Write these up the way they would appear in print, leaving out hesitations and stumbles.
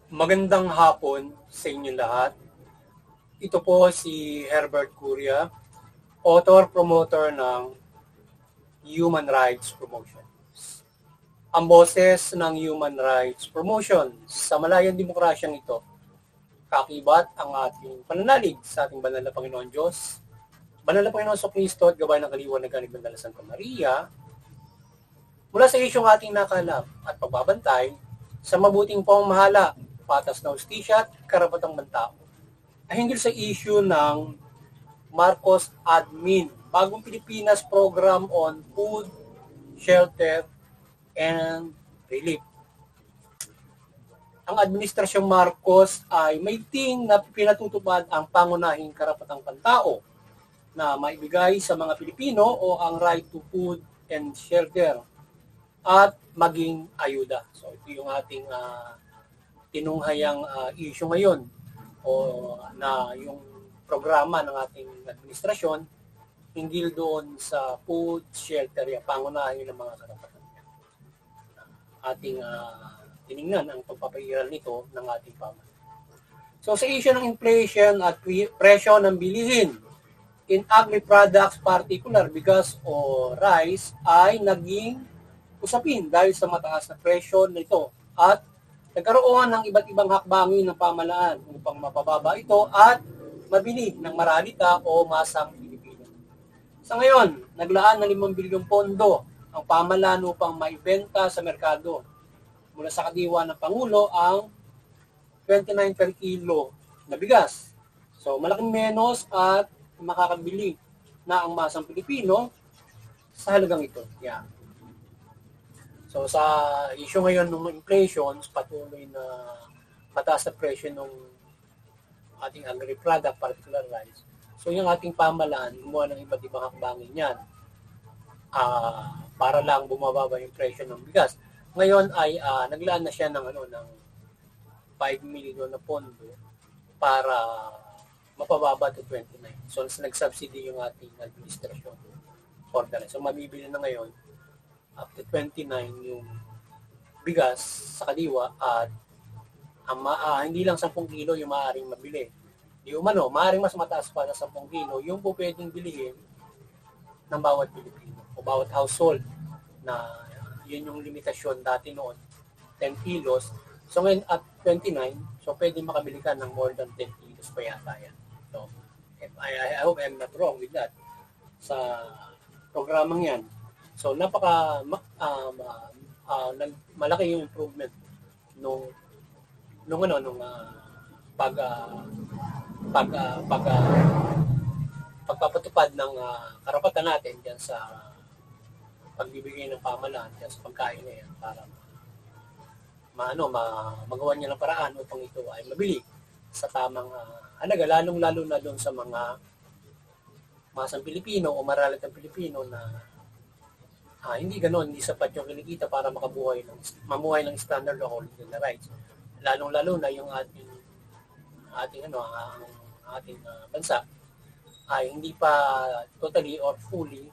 Magandang hapon sa inyo lahat. Ito po si Herbert Curia, author-promoter ng Human Rights Promotion. Ang boses ng Human Rights Promotion sa malayang demokrasyang ito, kakibat ang ating pananalig sa ating banal na Panginoon Diyos, banal na Panginoon Kristo at gabay ng kaliwanagan ni Banal Santa Maria, mula sa isyong ating nakalap at pagbabantay sa mabuting pamamahala, patas na hustisya at karapatang bantao ay hinggil sa issue ng Marcos Admin, Bagong Pilipinas Program on Food, Shelter, and Relief. Ang Administrasyong Marcos ay may ting na pinatutupad ang pangunahing karapatang pantao na maibigay sa mga Pilipino o ang right to food and shelter at maging ayuda. So ito yung ating tinunghayang issue ngayon o na yung programa ng ating administrasyon hinggil doon sa food, shelter, yung pangunahin ng mga karapatan. Ating tiningnan ang pagpapairal nito ng ating pamahalaan. So sa issue ng inflation at presyo ng bilihin in agri products, particular bigas o rice, ay naging usapin dahil sa mataas na presyo nito at nagkaroon ng iba't ibang hakbangin ng pamahalaan upang mapababa ito at mabili ng maralita o masang Pilipino. Sa ngayon, naglaan ng 5 bilyong pondo ang pamahalaan upang maibenta sa merkado. Mula sa kadiwa ng Pangulo ang 29 per kilo na bigas. So malaking menos at makakabili na ang masang Pilipino sa halagang ito. Yeah. So sa issue ngayon ng inflation, patuloy na mataas na presyo ng ating agri-product, particular rice. So yung ating pamahalaan, gumawa ng iba't ibang hakbangin yan para lang bumababa yung presyo ng bigas. Ngayon ay naglaan na siya ng 5 million na pondo para mapababa to 29. So nag-subsidy yung ating administrasyon for the rest. So mabibili na ngayon up to 29 yung bigas sa kadiwa at hindi lang 10 kilo yung maaaring mabili. Di umano, maaaring mas mataas pa sa 10 kilo yung po pwedeng bilihin ng bawat Pilipino o bawat household na yun yung limitasyon dati noon, 10 kilos. So ngayon at 29, so pwede makabili ka ng more than 10 kilos pa yata yan. So I hope I'm not wrong with that sa programang yan. So malaki yung improvement nung pagpapatupad ng karapatan natin diyan sa pagbibigay ng pamahalaan diyan sa pagkain na yan para magawa niya ng paraan upang ito ay mabili sa tamang halaga, lalong-lalo na doon sa mga masang Pilipino o maralitang Pilipino na hindi ganoon, hindi sapat yung kinikita para mamuhay ng standard according to the rights. Lalong-lalo na yung ating bansa ay hindi pa totally or fully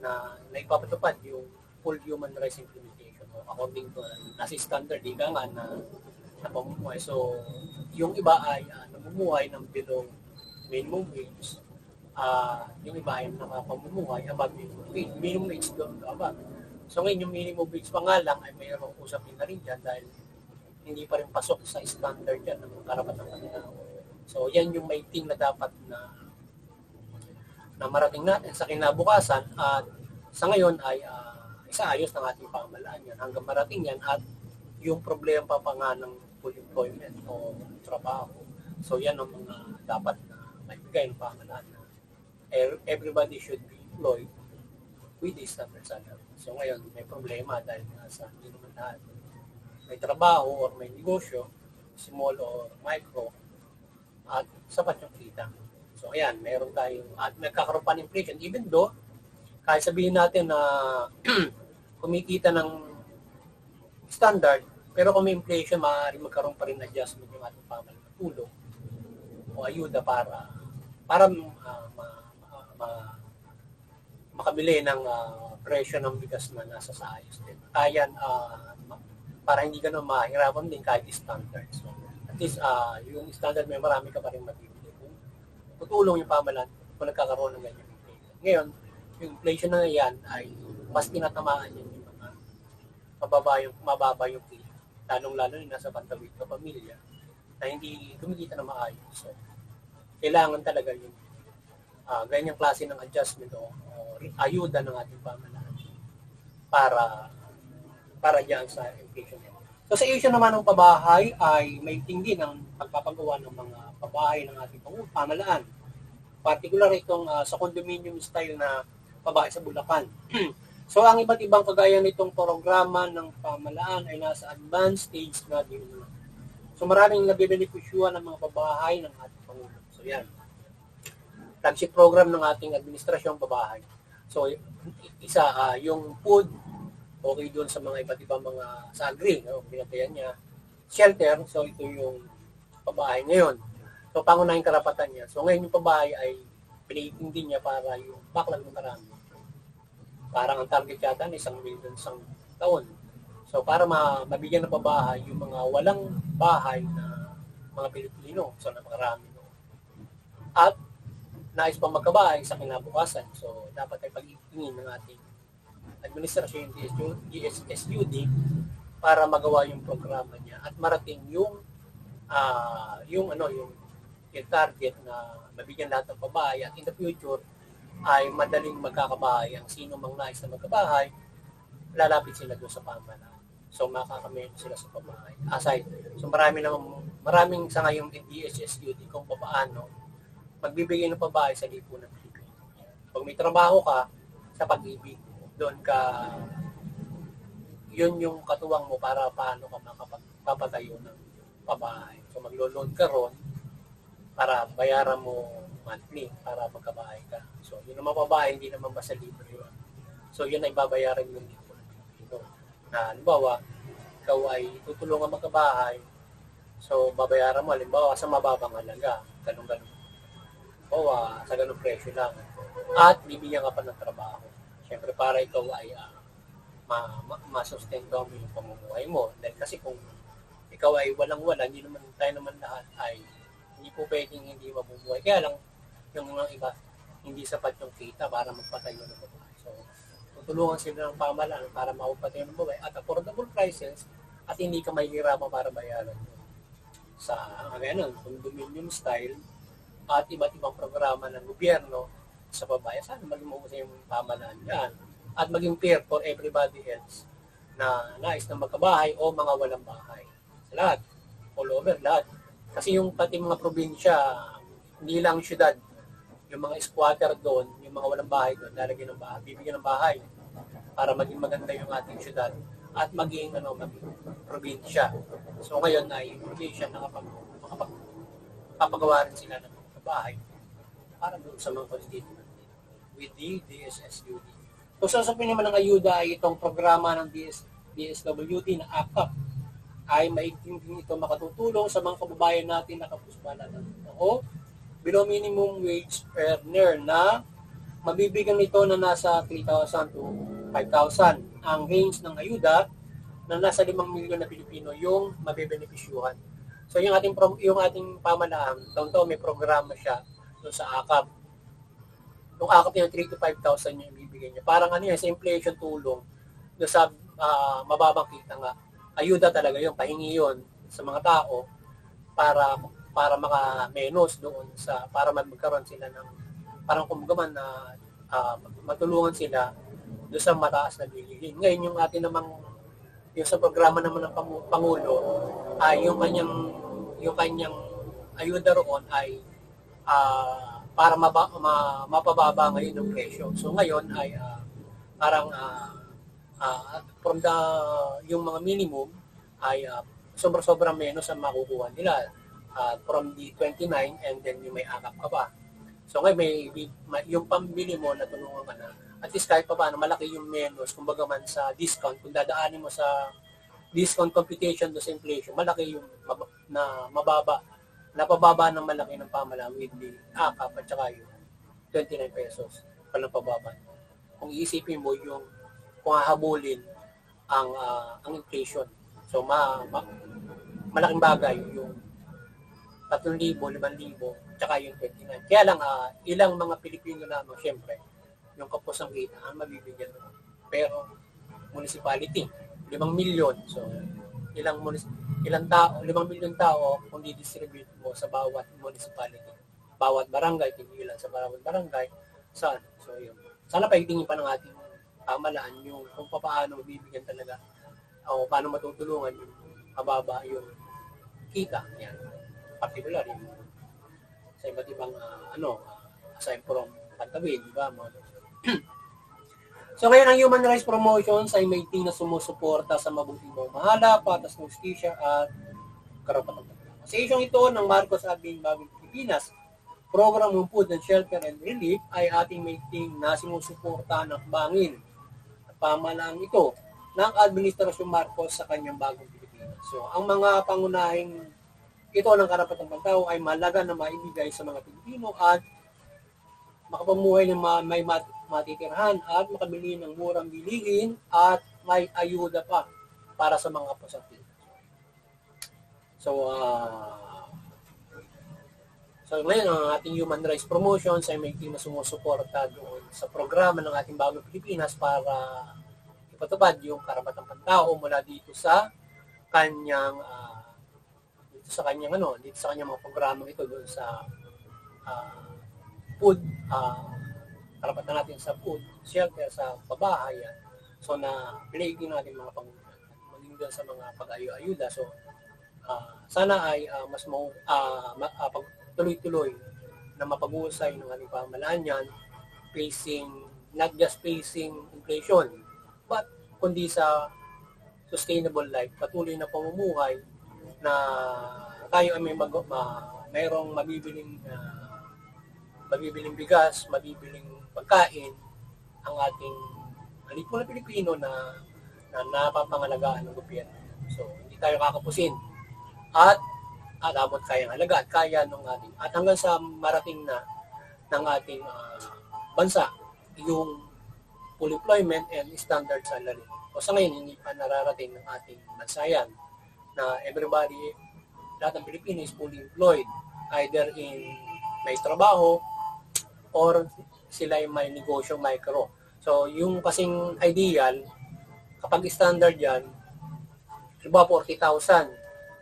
na naipapatupad yung full human rights implementation according to nasa standard ika nga na pamumuhay. So yung iba ay namumuhay ng below minimum wage. Yung iba ay nakapamumuhay above minimum wage doon above. So ngayon yung minimum wage pa nga lang ay mayroong usapin na rin dyan dahil hindi pa rin pasok sa standard yan ng karapatang kanila. So yan yung may team na dapat na marating natin sa kinabukasan at sa ngayon ay isaayos ng ating pamahalaan yan hanggang marating yan at yung problema pa nga ng full employment o trabaho. So yan ang mga dapat na maibigay ng pamahalaan na everybody should be employed with this standard salary. So ngayon may problema dahil sa hindi naman lahat may trabaho or may negosyo, small or micro, at sapat yung kita. So ayan, meron tayong, at nagkakaroon pa ng inflation, even though, kahit sabihin natin na kumikita ng standard, pero kung may inflation, maaaring magkaroon pa rin adjustment yung ating pamahalaan na tulong o ayuda para makabili ng presyo ng bigas na nasa sa ayos din. Ayan, para hindi ganun mahirapan din kahit standard. So, at least, yung standard may marami ka pa rin mabibili. Kung tutulong yung pamahalaan kung nagkakaroon ng ganyan inflation. Ngayon, yung inflation na yan ay mas tinatamaan yan yung mga mababa yung kita. Lalong-lalo yung nasa pantawid ka pamilya na hindi kumikita na maayos. So, kailangan talaga yung ganyang klase ng adjustment o ayuda ng ating pamahalaan para diyan sa inflation. So sa issue naman ng pabahay ay may tingin ang pagpapagawa ng mga pabahay ng ating pamahalaan. Particular itong sa condominium style na pabahay sa Bulacan. So ang iba't ibang kagaya nitong programa ng pamahalaan ay nasa advanced stage na din. So maraming nabibenepisyuhan ng mga pabahay ng ating Pangulo. So yan. Flagship program ng ating administrasyong pabahay. So, isa, yung food, okay doon sa mga iba't ibang mga sa agri, no? Pinatayan niya. Shelter, so ito yung pabahay ngayon. So, pangunahing karapatan niya. So, ngayon yung pabahay ay piniitin din niya para yung backlog ng marami. Parang ang target yata na 1 million isang taon. So, para mabigyan ng pabahay yung mga walang bahay na mga Pilipino. So, napakarami. No? At nais pang magkabahay sa kinabukasan. So, dapat ay pag-itingin ng ating administrasyon, DSSUD, para magawa yung programa niya at marating yung target na mabigyan lahat ng pabahay at in the future ay madaling magkakabahay. Ang sino mang nais na magkabahay, lalapit sila doon sa pamahalaan. So, makakamit sila sa pabahay. Aside, so maraming sa ngayong DSSUD kung paano magbibigay ng pabahay sa lipunan ng Pilipino. Pag may trabaho ka sa pag-ibig, doon ka, yun yung katuwang mo para paano ka makapagpapatayo ng pabahay. So maglo-loan ka ron para bayaran mo monthly para magkabahay ka. So yun ang mapabahay, hindi naman basta libre yun. So yun ay babayaran yung lipunan ng Pilipino. Na halimbawa, ikaw ay tutulungan magkabahay, so babayaran mo halimbawa sa mababang halaga, ganun-ganun. O sa ganung presyo lang. At bibigyan ka pa ng trabaho. Siyempre para ikaw ay masustento mo yung pamumuhay mo. Dahil kasi kung ikaw ay walang-wala, hindi naman tayo naman lahat ay hindi po pwedeng hindi mabubuhay. Kaya lang, yung mga iba, hindi sapat yung kita para magpatayo ng babae. So, tutulungan sila ng pamahalaan para maupatayo ng babae at affordable prices at hindi ka mahihirapan para bayaran sa condominium style at iba't ibang programa ng gobyerno sa pabahay. Sana maging mahusay yung pamahalaan yan at maging fair for everybody else na nais na magkabahay o mga walang bahay. Sa lahat, all over, lahat. Kasi yung pati mga probinsya, hindi lang syudad, yung mga squatter doon, yung mga walang bahay doon, lalagyan ng bahay, bibigyan ng bahay para maging maganda yung ating syudad at maging probinsya. So ngayon ay probinsya makapagawa rin sila ng bahay para doon sa mga constituent with the DSSUD. So sasapin naman ng ayuda ay itong programa ng DSWD na AKAP ay maigting din ito makatutulong sa mga kababayan natin na kapusbalanan o below minimum wage earner na mabibigyan nito na nasa 3,000 to 5,000. Ang range ng ayuda na nasa 5 milyon na Pilipino yung mabebenepisyuhan. So yung ating pamahalaan, taon-taon may programa siya doon sa AKAP. Yung AKAP niya 3 to 5,000 yung ibibigay niya. Parang sa inflation tulong doon sa mababang kita nga. Ayuda talaga yung pahingi yun sa mga tao para maka-menos doon para magkaroon sila ng parang kumagaman na matulungan sila doon sa mataas na bilihin. Ngayon yung atin namang yung sa programa naman ng Pangulo ay yung kanyang ayuda roon ay para mapababa ngayon ng presyo. So ngayon ay parang from yung mga minimum ay sobra-sobrang menos ang makukuha nila from the 29 and then yung may akap ka pa. So ngayon yung pambili mo na tulungan ka na at least kahit pa paano malaki yung menos kumbaga man sa discount kung dadaanin mo sa discount computation do sa inflation malaki yung napababa ng malaki ng pamahalaan with the akap at saka yung 29 pesos palang pababa kung iisipin mo yung kung hahabulin ang inflation. So malaking bagay yung 3,000, 5,000, tsaka yung 29. Kaya lang ilang mga Pilipino lamang syempre yung kapos ang kita ang mabibigyan mo. Pero municipality, 5 milyon. So ilang tao, 5 milyon tao kung di-distribute mo sa bawat municipality. Bawat barangay, tigilan sa bawat barangay. Saan? So yun. Sana paigtingin pa ng ating pamalaan yung kung paano bibigyan talaga o paano matutulungan yung mababa yung kita. Yan. Particular yung sa iba't ibang aside from pantawid, di ba? So ngayon ang Human Rights Promotions ay may team na sumusuporta sa mabuting pamamahala, patas ng hustisya at karapatang pagtao. Sa isyong ito ng Marcos Abing Bagong Pilipinas, Program ng Food and Shelter and Relief ay ating may team na sumusuporta ng bangin at pamahalaan ito ng Administrasyon Marcos sa kanyang Bagong Pilipinas. So ang mga pangunahing ito ng karapatang pagtao ay mahalaga na maibigay sa mga Pilipino at makapamuhay ng may matitirhan at makabili ng murang bilihin at may ayuda pa para sa mga kapasakit. So ngayon ang ating Human Rights Promotions ay may team na sumusuporta doon sa programa ng ating Bagong Pilipinas para ipatupad yung karapatang pantao mula dito sa kanyang dito sa kanyang mga programa ito doon sa food, karapatan natin sa food, shelter, sa pabahayan. So na pinigin natin mga pangunan maging doon sa mga pag-ayuda. So sana ay mas tuloy-tuloy na mapag-uusay ng ating pamahalaan yan, not just facing inflation, but kundi sa sustainable life, patuloy na pamumuhay na tayo ay mayroong mabibiling bigas, mabibiling pagkain ang ating lipo na Pilipino na napapangalagaan ng gobyerno. So, hindi tayo kakapusin. At abot kayang halaga at kaya ng ating at hanggang sa marating na ng ating bansa yung full employment and standard salary. O sa ngayon, hindi pa nararating ng ating bansa yan na lahat ng Pilipino is fully employed either in may trabaho or sila ay may negosyo micro. So, yung kasing ideal, kapag standard yan, iba 40,000.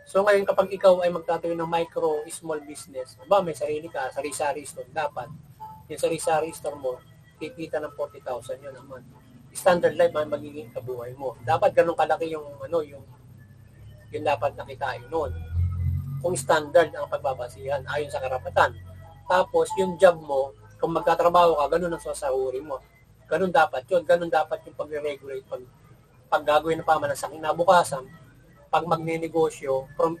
So, ngayon kapag ikaw ay magtatayo ng micro, small business, may sarili ka, sari-sari store, dapat yung sari-sari store mo, kikita ng 40,000 yun naman. Standard life ang magiging kabuhay mo. Dapat ganun kalaki yung dapat nakitain noon. Kung standard ang pagbabasihan ayon sa karapatan. Tapos, yung job mo, kung magtatrabaho ka, ganun ang sasahurin mo. Ganun dapat yun. Ganun dapat yung pag-regulate, pag gagawin ng pamahalaan sa kinabukasan, pag magne-negosyo, from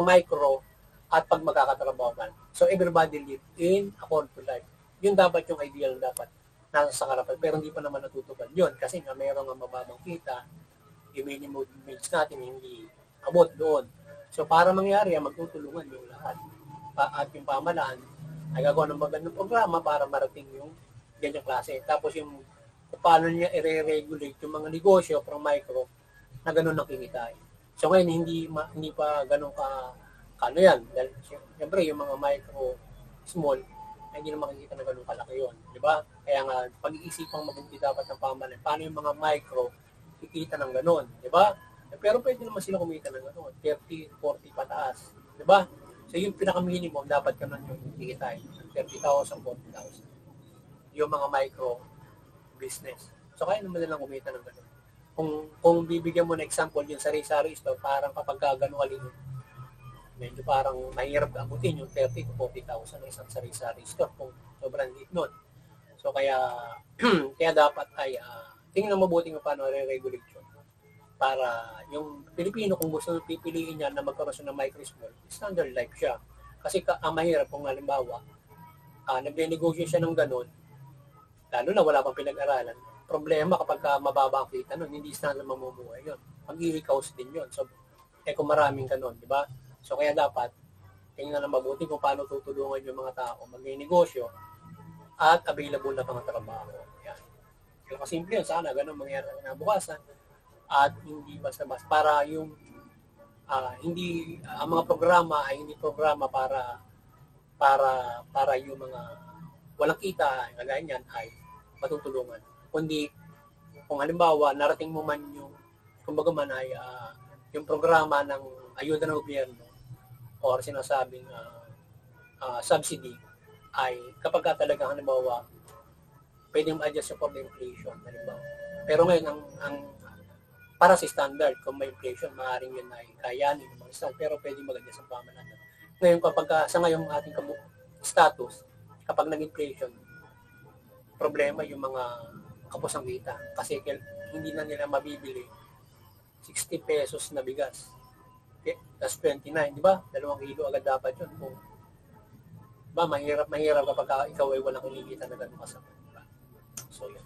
micro, at pag magkakatrabaho ka. So, everybody live in according to life. Yun dapat yung ideal dapat nasa sa karapatan. Pero hindi pa naman natutupad yun. Kasi nga, mayroong nga mababang kita, yung minimum wage natin, hindi abot doon. So, para mangyari, magtutulungan yung lahat. At yung pamahalaan, ay gagawa ng magandang programa para marating yung ganyang klase. Tapos yung paano niya i-regulate yung mga negosyo from micro na ganun ang kikitain. So ngayon, hindi pa ganun ano yan. Dahil siyempre yung mga micro, small, ay hindi na makikita na ganun kalaki yun. Di ba? Kaya nga, pag-iisipang mabuti dapat ng pamahalaan, paano yung mga micro kikita ng ganun. Di ba? Pero pwede naman sila kumita ng ganun. 30, 40 pataas. Di ba? So yung pinaka-minimum, dapat ganun yung kikitain. 30,000, 40,000. Yung mga micro business. So kaya naman nilang kumita ng ganun. Kung bibigyan mo na example yung sari-sari store, parang kapag gano'n kalingin, medyo parang mahirap abutin yung 30 to 40,000 na isang sari-sari store kung sobrang liit nun. So kaya dapat ay tingnan mabuti kung paano re-regulate yun. Para yung Pilipino, kung gusto nang pipiliin niya na magkaroon ng micro-small, standard life siya. Kasi ang mahirap kung halimbawa, nagne-negosyo siya ng ganun, lalo na wala pang pinag-aralan, problema kapag mababa ang kita nun, hindi standard mamumuhay yun. Mag-i-house din yun. So, kung maraming ganun, di ba? So, kaya dapat, tingnan na mabuti kung paano tutulungan yung mga tao mag-negosyo at available na pang trabaho. Yan. Napakasimple yun. Sana ganun mangyari na kinabukasan. At hindi basta-basta. Para yung hindi ang mga programa ay hindi programa para yung mga walang kita, kagaya niyan, ay matutulungan. Kundi kung halimbawa narating mo man yung kumbaga man ay yung programa ng ayuda ng gobyerno or sinasabing subsidy ay kapag talagang halimbawa pwedeng ma-adjust for the inflation halimbawa. Pero ngayon ang para sa standard, kung may inflation, maaaring yun ay kayanin ng mga standard, pero pwedeng mag-adjust ang pamahalaan. Ngayon, sa ngayong ating status, kapag nag-inflation, problema yung mga kapusang kita. Kasi hindi na nila mabibili 60 pesos na bigas. Okay? That's 29, di ba? 2 kilo agad dapat yun. Kung, ba, mahirap kapag ikaw ay walang kinikita na gano'ng kasama. Diba? So, yan.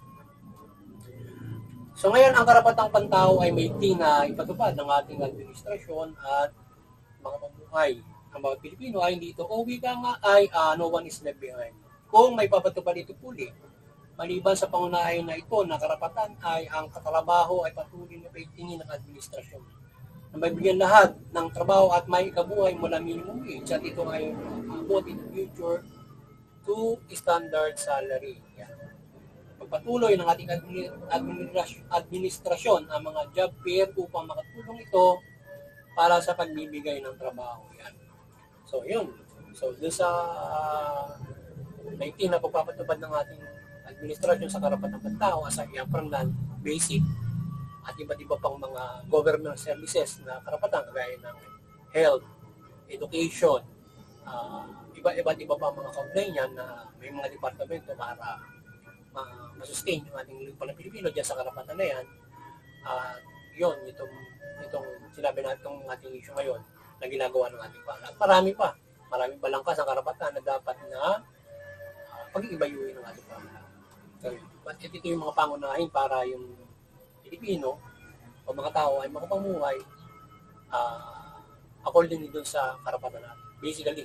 So ngayon, ang karapatang pantao ay may na ipatupad ng ating administrasyon at mga mamuhay. Ang mga Pilipino ay hindi ito, wika nga ay no one is left behind. Kung may papatupad ito puli, maliban sa pangunahin na ito na karapatan ay ang katrabaho ay patuloy na paitingin ng administrasyon. Na maibigyan lahat ng trabaho at may ikabuhay mula minimum wage at ito ay abot in the future to standard salary. Yan. Pagpatuloy ng ating administrasyon ang mga job fair upang makatulong ito para sa pagbibigay ng trabaho. Yan. So, yun. So, doon sa 19 na pagpapatupad ng ating administrasyon sa karapatang pantao as a from basic at iba't iba pang mga government services na karapatan kagaya ng health, education, iba't iba pang mga kaugnay niyan na may mga departamento para masustain yung ating lingkod ng Pilipino dyan sa karapatan na yan. Yun, itong sinabi natin itong ating issue ngayon na ginagawa ng ating pala. Marami pa lang sa karapatan na dapat na pag-iibayuhin ng ating pala. So, but ito yung mga pangunahin para yung Pilipino o mga tao ay makapamuhay according doon sa karapatan natin. Basically,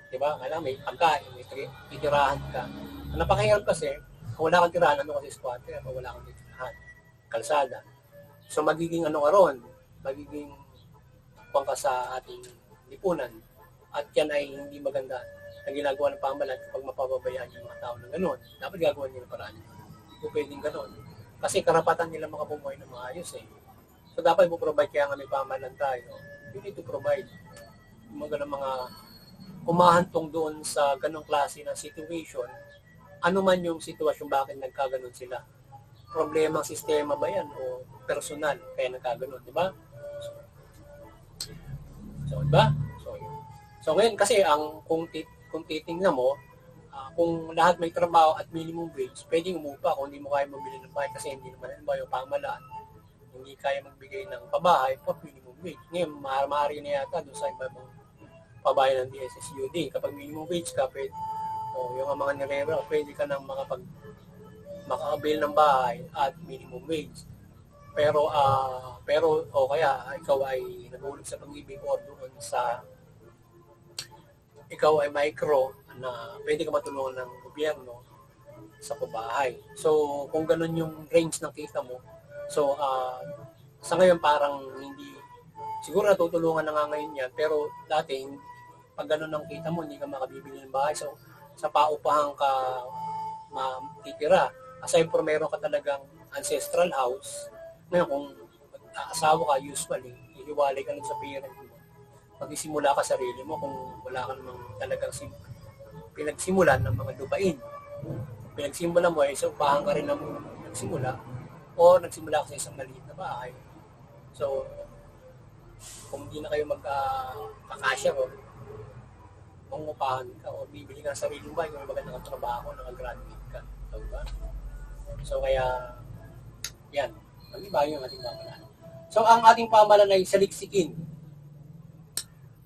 di ba? Kailangan may pagkain, may titirahan ka. Ang napakahirap kasi, kung wala kang tirahan, ano kasi squatter, kung wala kang tirahan, kalsada. So magiging ano ka ron, magiging kuwang ka sa ating lipunan. At yan ay hindi maganda na ginagawa ng pamahalaan kapag mapapabayaan yung mga tao ng gano'n. Dapat gagawin nila paraan. Hindi po pwedeng gano'n. Kasi karapatan nila makapumuhay ng maayos eh. So dapat mo provide, kaya nga may pamahalaan tayo. You need to provide mga umahantong doon sa ganong klase ng situation. Ano man yung sitwasyon, bakit nagkaganon sila? Problema ng sistema ba yan o personal kaya nagkaganon, di ba? So, di ba? So ngayon kasi kung titingnan mo, kung lahat may trabaho at minimum wage, pwedeng umupa kung hindi mo kaya mabili ng bahay kasi hindi naman yung pamahalaan. Hindi kaya magbigay ng pabahay for minimum wage. Ngayon, maaari na yata doon sa iba mong pabahay ng DSSUD. Kapag minimum wage ka, pwede, yung mga nirero, pwede ka nang makakabil ng bahay at minimum wage. Pero kaya ikaw ay nagulog sa pag-ibig o doon sa ikaw ay micro na pwede ka matulungan ng gobyerno sa pabahay. So, kung ganun yung range ng kita mo, so, sa ngayon parang hindi, siguro natutulungan na nga ngayon yan, pero dati, pag ganun ang kita mo, hindi ka makabibili ng bahay. So, sa paupahan ka matitira. Aside from meron ka talagang ancestral house, ngayon kung asawa ka, usually, ihiwalay ka lang sa parent mo. Magsisimula ka sarili mo kung wala ka namang talagang pinagsimulan ng mga lupain. Pinagsimulan mo ay sa upahan ka rin ng nagsimula o nagsimula ka sa isang maliit na bahay. So, kung hindi na kayo magkakasya ko, mangupahan ka o bibili ka ng sarili mo, kung magandang trabaho, nakagraduate ka. So, diba? So, kaya, yan. Mag-iba yung ating pamahalaan. So, ang ating pamahalaan ay saliksikin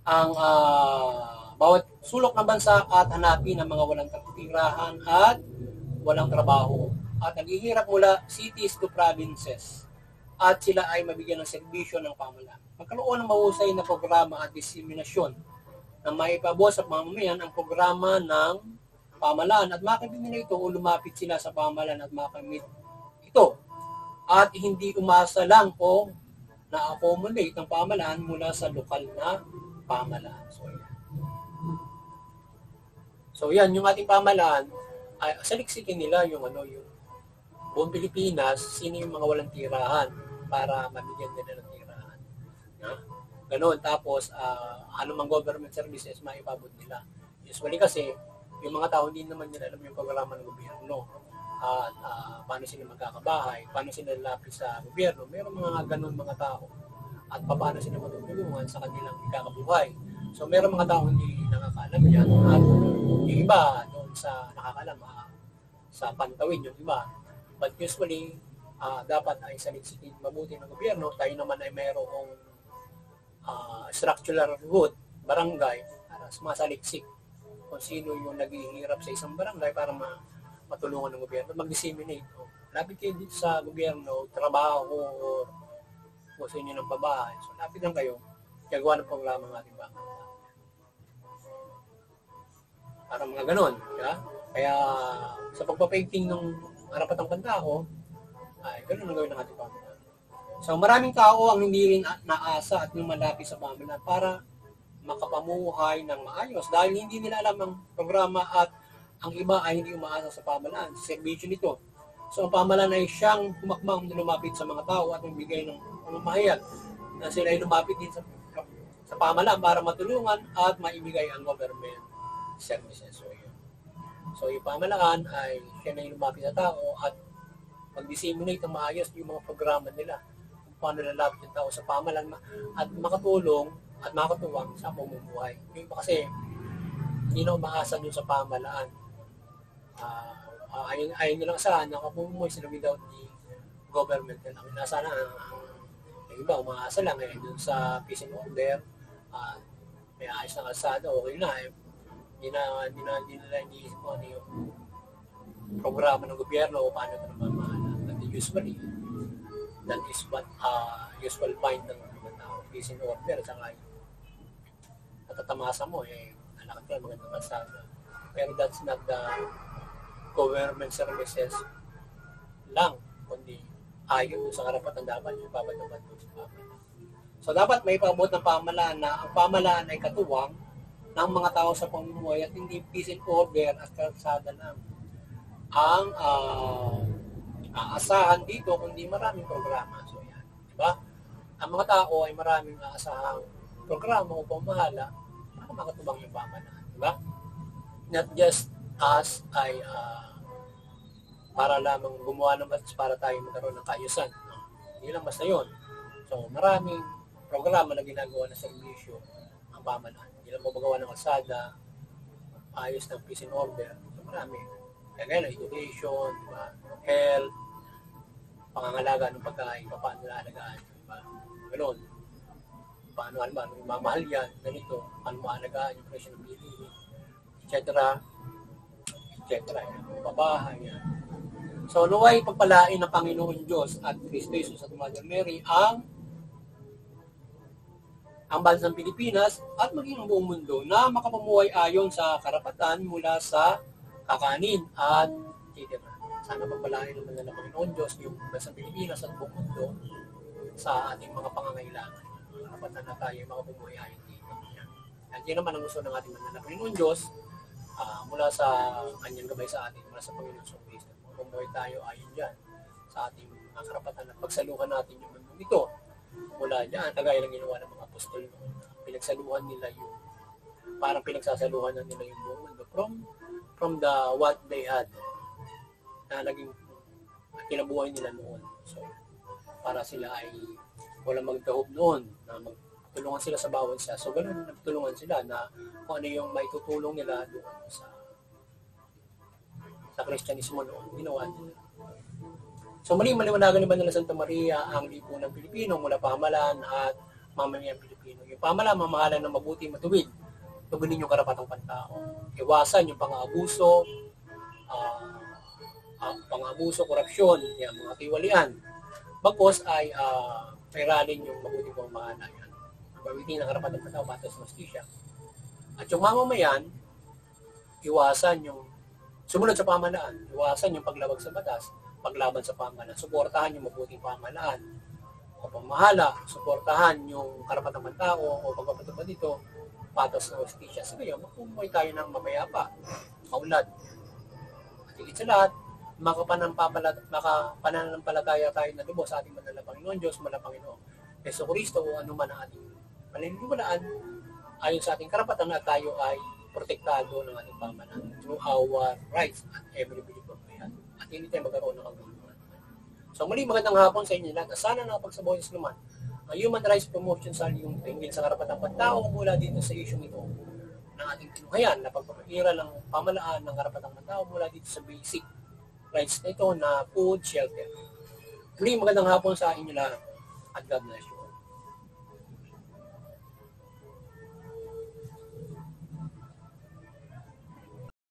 ang bawat sulok ng bansa at hanapin ang mga walang tirahan at walang trabaho. At naghihirap mula cities to provinces. At sila ay mabigyan ng serbisyo ng pamahalaan. Magkaroon ng mahusay na programa at diseminasyon na maipabot sa mamamayan ang programa ng pamahalaan at makabili na ito o lumapit sila sa pamahalaan at makamit ito at hindi umasa lang o na-accommodate ng pamahalaan mula sa lokal na pamahalaan. So yan, yung ating pamahalaan, ay saliksikin nila yung buong Pilipinas, sino yung mga walang tirahan para mabigyan nila ng tirahan. Ganon. Tapos, anumang government services maipabot nila. Usually kasi, yung mga tao hindi naman nila alam yung programa ng gobyerno. At paano sila magkakabahay, paano sila lalapit sa gobyerno. Meron mga ganon mga tao. At paano sila matutulungan sa kanilang ikakabuhay. So, meron mga tao hindi nakakaalam yan. At yung iba, doon sa nakakaalam, sa pantawin yung iba. But usually, dapat ay saliksikin mabuti ng gobyerno. Tayo naman ay mayroong structural root, barangay, para masaliksik kung sino yung naghihirap sa isang barangay para matulungan ng gobyerno, mag-disseminate. Lapit kayo dito sa gobyerno, trabaho, o sa inyo ng pabahay. So, lapit lang kayo, gagawa ng programa ng ating bangka. Para mga ganon. Kaya sa pagpapainting ng karapatang pantao, ay ganon ang gawin ng ating pamahalaan. So maraming tao ang hindi rin naasa at lumalapit sa pamahalaan para makapamuhay ng maayos dahil hindi nila alam ang programa at ang iba ay hindi umaasa sa pamahalaan, sa serbisyo nito. So ang pamahalaan ay siyang humakbang na lumapit sa mga tao at magbigay ng pamamahayag na sila ay lumapit din sa pamahalaan para matulungan at maibigay ang government services. So yung pamahalaan ay siya na yung lumapit sa tao at mag-disseminate ng maayos yung mga programa nila kung paano lalapit yung tao sa pamahalaan at makatulong at makatuwang sa pamumuhay. Yung iba kasi hindi na umaasa dun sa pamahalaan. Ayun nilang saan nakapumuhay sila without the government. Nasa na yung iba umaasa lang dun sa peace and order, may ayos na kalsada, okay na hindi nila iniisip kung ano yung programa ng gobyerno o paano ito namamahala. But usually, that is what usual find ng mga tao. Peace and order, saka natatamasa mo, anak ka magandang kalsada. Pero that's not the government services lang, kundi ayon sa karapatan dapat yung papatupad doon sa pamahalaan. So dapat may paabot ng pamahalaan na ang pamahalaan ay katuwang ng mga tao sa pamumuhay at hindi peace and order at kalsada lang ang aasahan dito kundi maraming programa. So yan, di ba? Ang mga tao ay maraming aasahang programa o pamahala para makatubang yung pamahalaan, di ba? Not just us ay para lamang gumawa ng batas para tayo magkaroon ng kaayusan. Hindi lang basta yun. So maraming programa na ginagawa na serbisyo ang pamahalaan. Hindi lang magawa ng kalsada, ayos ng peace and order. So marami. Kaya na education, diba? Health, pangangalaga ng pagkain, paano naalagaan, diba? Ganon. Paano mamahal yan, ganito, paano maalagaan yung presyo ng bilihin, etc. Yung pabahay, yan. So, luway pagpalain ng Panginoon Diyos at Kristo Jesus at Mother Mary ang bansang Pilipinas at maging ang buong mundo na makapamuhay ayon sa karapatan mula sa kakanin at titira. Sana pagpalain naman ng Panginoon Diyos yung bansang Pilipinas at buong mundo sa ating mga pangangailangan. Karapatan na tayo makapamuhay ayon dito. At yun naman ang gusto ng ating mga Panginoon Diyos mula sa kanyang gabay sa atin, mula sa Panginoon sa Kristo. Mapamuhay tayo ayon dyan sa ating mga karapatan at pagsaluhan natin yung mundo ito. Mula dyan, kagaya ng ginawa ng mga apostol noon, pinagsaluhan nila yung, parang pinagsasaluhan na nila yung buong mundo from the what they had na naging kinabuhay nila noon. So, para sila ay walang magdahog noon na magtulungan sila sa bawat isa. So, ganun nagtulungan sila na kung ano yung may tutulong nila doon sa Kristyanismo noon, ginawa nila. So maliwanagan naman nila Santa Maria ang lipunang Pilipino mula pamahalaan at mamamayang Pilipino. Yung pamahalaan, mamahalan ng mabuti, matuwid. Tugunin yung karapatang pantao. Iwasan yung pang-aabuso, korupsyon, yung mga tiwalian. Bagos ay pairalin yung mabuti pamamahala. Bawitin ang karapatang pantao, batas ng hustisya. At yung mamamayan, iwasan yung sumunod sa pamahalaan, iwasan yung paglabag sa batas, paglaban sa pamahalaan. Suportahan yung mabuting pamahalaan o pamahala, suportahan yung karapatang ng tao o pagpapatupad dito, patos na justisya. Sa ngayon, magpumuhay tayo ng mapayapa, maulad. At higit sa lahat, makapananampalataya tayo na lubos sa ating banal na Panginoon Diyos, manang Panginoon Yesu Kristo o anuman ang ating paniniwalaan ayon sa ating karapatan at tayo ay protektado ng ating pamahalaan through our rights at every belief of God. At hindi tayo magkaroon ng kaguluhan. So muli, magandang hapon sa inyo lahat. Sana nakapagsaboyos naman ang Human Rights Promotion sa yung tingin sa karapatang pantao mula dito sa isyong ito ng ating tinunghayan na pagpapahira ng pamahalaan ng karapatang pantao mula dito sa basic rights na ito na food, shelter. Muli, magandang hapon sa inyo lahat at God bless you.